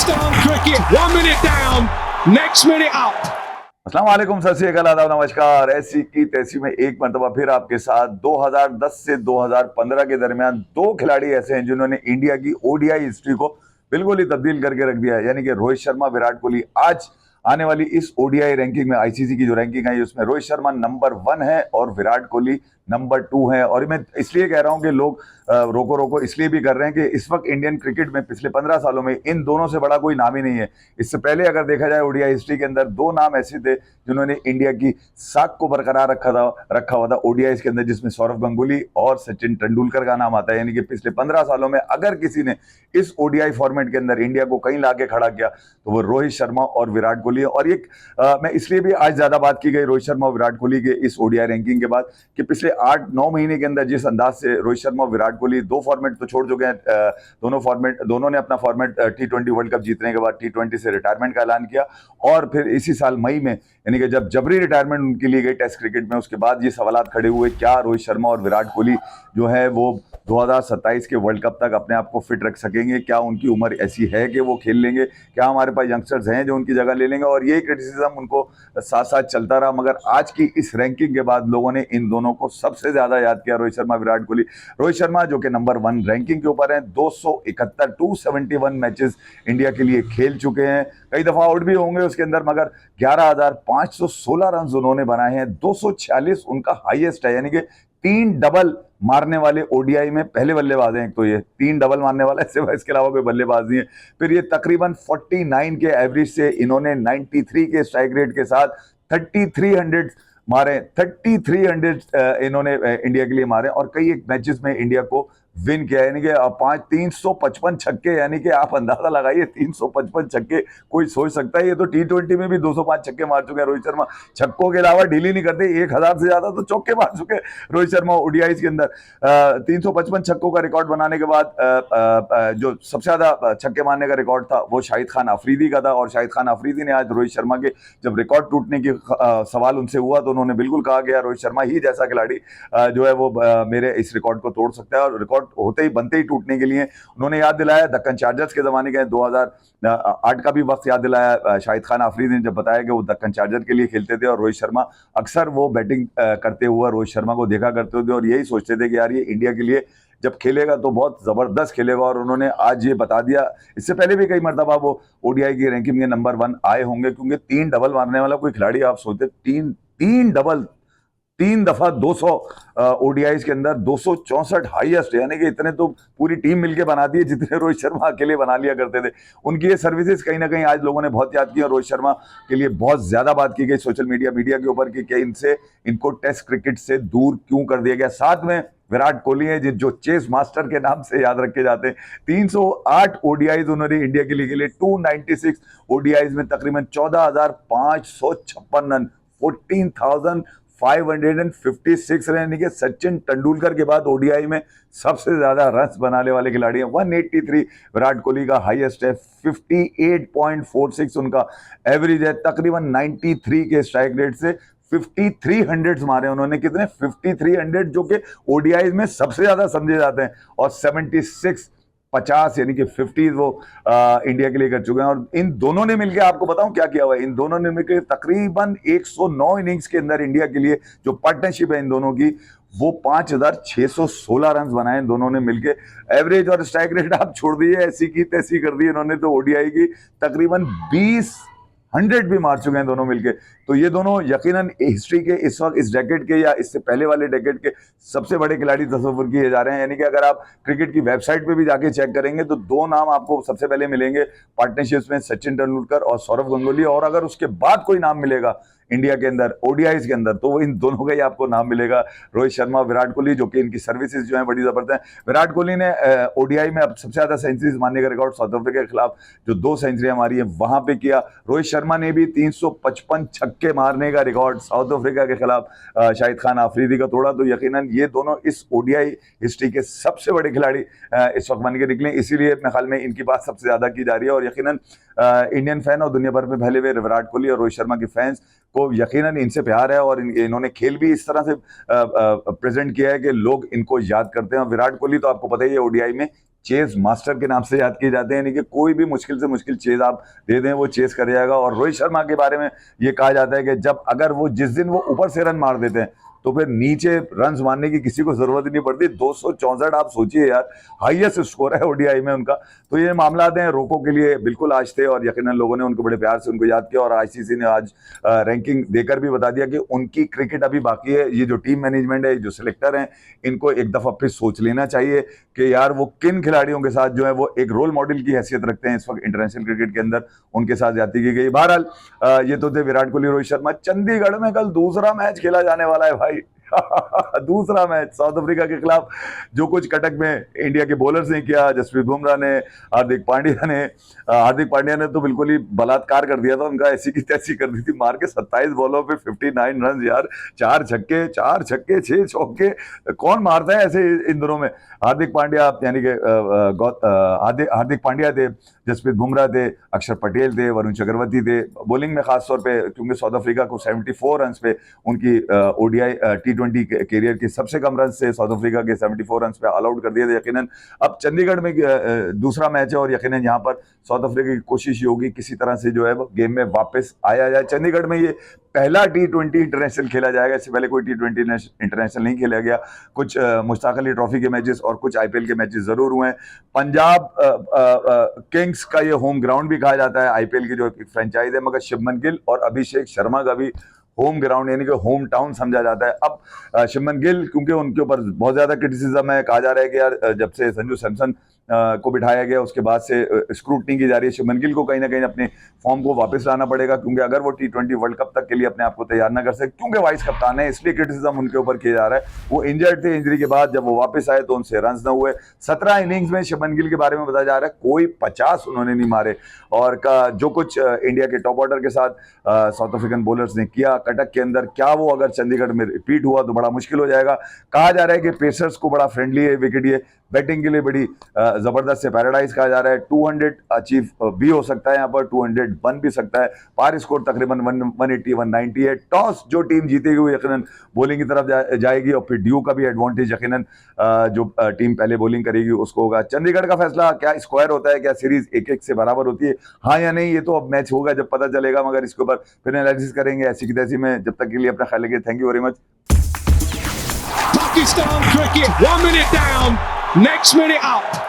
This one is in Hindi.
Pakistan cricket, 1 minute down, next minute up. अस्सलाम वालेकुम, सत श्री अकाल, आदाब, नमस्कार। ऐसी की तैसी में एक मरतबा फिर आपके साथ 2010 से 2015 के दरमियान दो खिलाड़ी ऐसे हैं जिन्होंने इंडिया की ओडीआई हिस्ट्री को बिल्कुल ही तब्दील करके रख दिया है, यानी कि रोहित शर्मा, विराट कोहली। आज आने वाली इस ओडीआई रैंकिंग में, आईसीसी की जो रैंकिंग आई उसमें रोहित शर्मा नंबर 1 है और विराट कोहली नंबर 2 है। और मैं इसलिए कह रहा हूं कि लोग रोको रोको इसलिए भी कर रहे हैं कि इस वक्त इंडियन क्रिकेट में पिछले 15 सालों में इन दोनों से बड़ा कोई नाम ही नहीं है। इससे पहले अगर देखा जाए ओडीआई हिस्ट्री के अंदर दो नाम ऐसे थे जिन्होंने इंडिया की साख को बरकरार रखा हुआ था ओडीआई के अंदर, जिसमें सौरव गंगुली और सचिन तेंदुलकर का नाम आता है। यानी कि पिछले 15 सालों में अगर किसी ने इस ओडीआई फॉर्मेट के अंदर इंडिया को कहीं लाके खड़ा किया तो वो रोहित शर्मा और विराट कोहली है। और मैं इसलिए भी आज ज्यादा बात की गई रोहित शर्मा और विराट कोहली के इस ओडीआई रैंकिंग के बाद कि पिछले 8-9 महीने के अंदर जिस अंदाज से रोहित शर्मा और विराट कोहली दो फॉर्मेट तो छोड़ चुके हैं, दोनों ने अपना फॉर्मेट T20 वर्ल्ड कप जीतने के बाद T20 से रिटायरमेंट का ऐलान किया। और फिर इसी साल मई में, यानी कि जब जबरी रिटायरमेंट उनकी ली गई टेस्ट क्रिकेट में, उसके बाद ये सवालात खड़े हुए, क्या रोहित शर्मा और विराट कोहली जो है वो 2027 के वर्ल्ड कप तक अपने आप को फिट रख सकेंगे? क्या उनकी उम्र ऐसी है कि वो खेल लेंगे? क्या हमारे पास यंगस्टर्स हैं जो उनकी जगह ले लेंगे? और ये क्रिटिसिज्म उनको साथ साथ चलता रहा, मगर आज की इस रैंकिंग के बाद लोगों ने इन दोनों को सबसे ज्यादा याद किया, रोहित शर्मा, विराट कोहली। रोहित शर्मा जो कि नंबर 1 रैंकिंग के ऊपर है, 271 मैचेस इंडिया के लिए खेल चुके हैं, कई दफा आउट भी होंगे उसके अंदर, मगर 11,516 रन उन्होंने बनाए हैं, 246 उनका हाईएस्ट है। यानी कि 3 डबल मारने वाले ओडीआई में पहले बल्लेबाज हैं। एक तो ये 3 डबल मारने वाला है, सिवा इसके अलावा कोई बल्लेबाज नहीं है। फिर ये तकरीबन 49 के एवरेज से इन्होंने 93 के स्ट्राइक रेट के साथ 3300 मारे, 3300 इन्होंने इंडिया के लिए मारे और कई एक मैचेस में इंडिया को विन किया। यानी कि 355 छक्के, यानी कि आप अंदाजा लगाइए 355 छक्के कोई सोच सकता है? ये तो T20 में भी 205 छक्के मार चुके हैं रोहित शर्मा। छक्कों के अलावा डील ही नहीं करते, 1000 से ज्यादा तो चौके मार चुके हैं रोहित शर्मा ओडीआई के अंदर। 355 छक्कों का रिकॉर्ड बनाने के बाद जो सबसे ज्यादा छक्के मारने का रिकॉर्ड था वो शाहिद खान अफरीदी का था। और शाहिद खान अफरीदी ने आज रोहित शर्मा के जब रिकॉर्ड टूटने की सवाल उनसे हुआ तो उन्होंने बिल्कुल कहा गया रोहित शर्मा ही जैसा खिलाड़ी जो है वो मेरे इस रिकॉर्ड को तोड़ सकता है। और रिकॉर्ड होते ही बनते ही टूटने के लिए उन्होंने याद दिलाया दक्कन चार्जर्स के जमाने के 2008 का भी वक्त याद दिलाया। शाहिद खान अफरीदी ने जब बताया कि वो दक्कन चार्जर के लिए खेलते थे और रोहित शर्मा अक्सर वो बैटिंग करते हुए रोहित शर्मा को देखा करते थे और यही सोचते थे कि यार ये इंडिया के लिए जब खेलेगा तो बहुत जबरदस्त खेलेगा। और उन्होंने आज ये बता दिया। इससे पहले भी कई मरतबा वो ओडीआई की रैंकिंग में नंबर 1 आए होंगे, क्योंकि 3 डबल मारने वाला कोई खिलाड़ी आप सोचते, तीन डबल 3 दफा 200 ओडीआई के अंदर 264 हाईएस्ट, यानी कि इतने तो पूरी टीम मिलके बना दिए जितने रोहित शर्मा अकेले बना लिया करते थे। उनकी ये सर्विसेज कहीं ना कहीं आज लोगों ने बहुत याद की और रोहित शर्मा के लिए बहुत ज्यादा बात की गई सोशल मीडिया के ऊपर कि इनको टेस्ट क्रिकेट से दूर क्यों कर दिया गया। साथ में विराट कोहली है जो चेस मास्टर के नाम से याद रखे जाते हैं। 308 ओडीआईज उन्होंने इंडिया के लिए खेले, 296 ओडीआईज में तकरीबन 14,556 रन, 14,556 रन, यानी कि सचिन तेंदुलकर के बाद ओडीआई में सबसे ज्यादा रन बनाने वाले खिलाड़ी हैं। 183 विराट कोहली का हाईएस्ट है, 58.46 उनका एवरेज है, तकरीबन 93 के स्ट्राइक रेट से 5300 मारे उन्होंने। कितने? 5300, जो कि ओडीआई में सबसे ज्यादा समझे जाते हैं। और 50 यानी कि 50 वो इंडिया के लिए कर चुके हैं। और इन दोनों ने मिलकर, आपको बताऊं क्या किया हुआ है, इन दोनों ने मिलकर तकरीबन 109 इनिंग्स के अंदर इंडिया के लिए जो पार्टनरशिप है इन दोनों की, वो 5616 रन बनाए इन दोनों ने मिलकर। एवरेज और स्ट्राइक रेट आप छोड़ दिए, ऐसी की तैसी कर दी इन्होंने तो ओडीआई की। तकरीबन 100 भी मार चुके हैं दोनों मिलके। तो ये दोनों यकीनन हिस्ट्री के इस वक्त इस डेकेड के या इससे पहले वाले डेकेड के सबसे बड़े खिलाड़ी तस्वुर किए जा रहे हैं। यानी कि अगर आप क्रिकेट की वेबसाइट पे भी जाके चेक करेंगे तो दो नाम आपको सबसे पहले मिलेंगे पार्टनरशिप्स में, सचिन तेंदुलकर और सौरव गंगुली। और अगर उसके बाद कोई नाम मिलेगा इंडिया के अंदर ओडीआई के अंदर तो वो इन दोनों का ही आपको नाम मिलेगा, रोहित शर्मा, विराट कोहली, जो कि इनकी सर्विसेज जो है बड़ी जबरदस्त है। विराट कोहली ने ओडीआई में अब सबसे ज्यादा सेंचुरीज मारने का रिकॉर्ड साउथ अफ्रीका के खिलाफ जो 2 सेंचुरियां मारी है वहां पे किया। रोहित शर्मा ने भी 355 छक्के मारने का रिकॉर्ड साउथ अफ्रीका के खिलाफ शाहिद खान अफरीदी का तोड़ा। तो यकीनन ये दोनों इस ओडीआई हिस्ट्री के सबसे बड़े खिलाड़ी इस वक्त बन के निकले, इसीलिए अपने ख्याल में इनकी बात सबसे ज्यादा की जा रही है। और यकीनन इंडियन फैन और दुनिया भर में फैले हुए विराट कोहली और रोहित शर्मा के फैंस को यकीनन इनसे प्यार है और इन्होंने खेल भी इस तरह से प्रेजेंट किया है कि लोग इनको याद करते हैं। विराट कोहली तो आपको पता ही है ओडीआई में चेज मास्टर के नाम से याद किए जाते हैं, यानी कि कोई भी मुश्किल से मुश्किल चेज आप दे दें वो चेज कर जाएगा। और रोहित शर्मा के बारे में ये कहा जाता है कि जब अगर वो जिस दिन वो ऊपर से रन मार देते हैं तो फिर नीचे रन्स मारने की किसी को जरूरत ही नहीं पड़ती। 264 आप सोचिए यार, हाईएस्ट स्कोर है ओडीआई में उनका। तो ये मामला हैं रोको के लिए बिल्कुल आज थे और यकीनन लोगों ने उनको बड़े प्यार से उनको याद किया। और आईसीसी ने आज रैंकिंग देकर भी बता दिया कि उनकी क्रिकेट अभी बाकी है। ये जो टीम मैनेजमेंट है, जो सिलेक्टर हैं, इनको एक दफा फिर सोच लेना चाहिए कि यार वो किन खिलाड़ियों के साथ जो है वो एक रोल मॉडल की हैसियत रखते हैं इस वक्त इंटरनेशनल क्रिकेट के अंदर, उनके साथ ज्यादती की गई। बहरहाल ये तो थे विराट कोहली, रोहित शर्मा। चंडीगढ़ में कल दूसरा मैच खेला जाने वाला है भाई। दूसरा मैच साउथ अफ्रीका के खिलाफ। जो कुछ कटक में इंडिया के बॉलर्स ने किया, जसप्रीत बुमराह ने, हार्दिक पांड्या ने तो बिल्कुल ही बलात्कार कर दिया था उनका, ऐसी की तैसी कर दी थी मार के। 27 बॉलों पे 59 रन यार, 4 छक्के 6 चौके। कौन मारता है ऐसे इन दिनों में? हार्दिक पांड्या यानी कि हार्दिक पांड्या थे, जसप्रीत बुमराह थे, अक्षर पटेल थे, वरुण चक्रवर्ती थे। बॉलिंग में खासतौर पे क्योंकि साउथ अफ्रीका को 74 रन पे उनकी ओडीआई T20 कैरियर के सबसे कम रन से साउथ अफ्रीका के 74 रन पे ऑल आउट कर दिए थे। यकीनन अब चंडीगढ़ में दूसरा मैच है और यकीनन यहाँ पर साउथ अफ्रीका की कोशिश ये होगी किसी तरह से जो है वो गेम में वापस आया जाए। चंडीगढ़ में ये पहला T20 इंटरनेशनल खेला जाएगा, इससे पहले कोई T20 इंटरनेशनल नहीं खेला गया। कुछ मुश्ताक अली ट्रॉफी के मैचेस और कुछ आईपीएल के मैचेस जरूर हुए हैं। पंजाब किंग्स का ये होम ग्राउंड भी कहा जाता है, आईपीएल की जो फ्रेंचाइज है, मगर शुभमन गिल और अभिषेक शर्मा का भी होम ग्राउंड यानी कि होम टाउन समझा जाता है। अब शुभमन गिल क्योंकि उनके ऊपर बहुत ज्यादा क्रिटिसिज्म है, कहा जा रहा है कि यार जब से संजू सैमसन को बिठाया गया उसके बाद से स्क्रूटनी की जा रही है, शुभमन गिल को कहीं ना कहीं अपने फॉर्म को वापस लाना पड़ेगा, क्योंकि अगर वो T20 वर्ल्ड कप तक के लिए अपने आप को तैयार ना कर सके, क्योंकि वाइस कप्तान है इसलिए क्रिटिसिज्म उनके ऊपर किया जा रहा है। वो इंजर्ड थे, इंजरी के बाद जब वो वापस आए तो उनसे रन न हुए। 17 इनिंग्स में शुभमन गिल के बारे में बताया जा रहा है कोई 50 उन्होंने नहीं मारे। और जो कुछ इंडिया के टॉप ऑर्डर के साथ साउथ अफ्रीकन बॉलर्स ने किया कटक के अंदर, क्या वो अगर चंडीगढ़ में रिपीट हुआ तो बड़ा मुश्किल हो जाएगा। कहा जा रहा है कि पेसर्स को बड़ा फ्रेंडली है विकेट, ये बैटिंग के लिए बड़ी जबरदस्त से पैराडाइज कहा जा रहा है। 200 अचीव भी हो सकता है यहाँ पर, 200 बन भी सकता है। पार स्कोर तकरीबन 180 190 है। टॉस जो टीम जीतेगी वो यकीनन बॉलिंग की तरफ जाएगी और फिर ड्यू का भी एडवांटेज यकीनन जो टीम पहले बॉलिंग करेगी उसको होगा। चंडीगढ़ का फैसला क्या स्क्वायर होता है, क्या सीरीज 1-1 से बराबर होती है, हाँ या नहीं, ये तो अब मैच होगा जब पता चलेगा, मगर इसके ऊपर फिर एनालिसिस करेंगे ऐसी की तैसी में। जब तक के लिए अपना ख्याल रखिए। Thank you very much. Pakistan cricket, 1 minute down, next minute up.